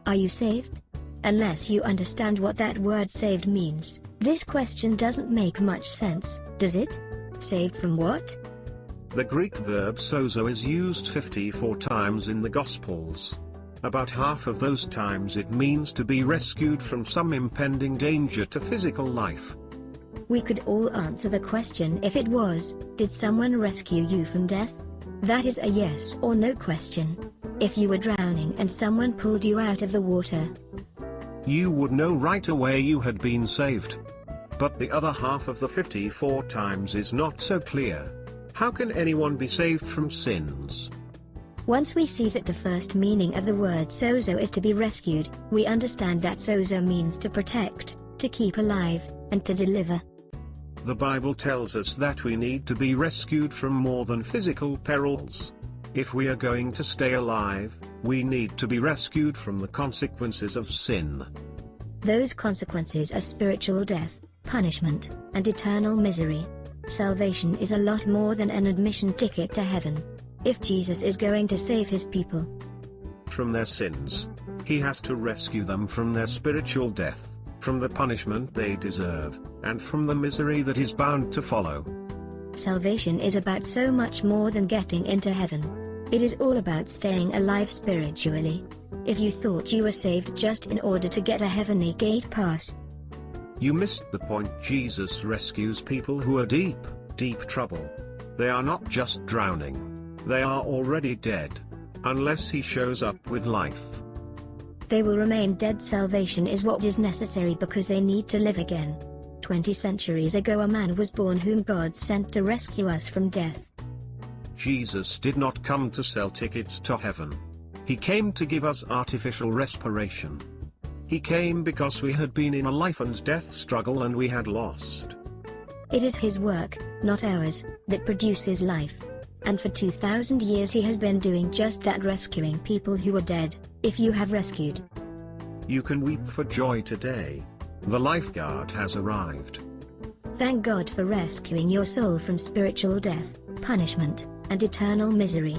Are you saved? Unless you understand what that word saved means, this question doesn't make much sense, does it? Saved from what? The Greek verb sozo is used 54 times in the Gospels. About half of those times it means to be rescued from some impending danger to physical life. We could all answer the question if it was, did someone rescue you from death? That is a yes or no question. If you were drowning and someone pulled you out of the water, you would know right away you had been saved. But the other half of the 54 times is not so clear. How can anyone be saved from sins? Once we see that the first meaning of the word sozo is to be rescued, we understand that sozo means to protect, to keep alive, and to deliver. The Bible tells us that we need to be rescued from more than physical perils. If we are going to stay alive, we need to be rescued from the consequences of sin. Those consequences are spiritual death, punishment, and eternal misery. Salvation is a lot more than an admission ticket to heaven. If Jesus is going to save his people from their sins, he has to rescue them from their spiritual death, from the punishment they deserve, and from the misery that is bound to follow. Salvation is about so much more than getting into heaven. It is all about staying alive spiritually. If you thought you were saved just in order to get a heavenly gate pass, you missed the point. Jesus rescues people who are deep, deep trouble. They are not just drowning. They are already dead. Unless he shows up with life, they will remain dead. Salvation is what is necessary because they need to live again. 20 centuries ago a man was born whom God sent to rescue us from death. Jesus did not come to sell tickets to heaven. He came to give us artificial respiration. He came because we had been in a life and death struggle and we had lost. It is his work, not ours, that produces life. And for 2,000 years he has been doing just that, rescuing people who are dead. If you have rescued, you can weep for joy today. The lifeguard has arrived. Thank God for rescuing your soul from spiritual death, punishment, and eternal misery.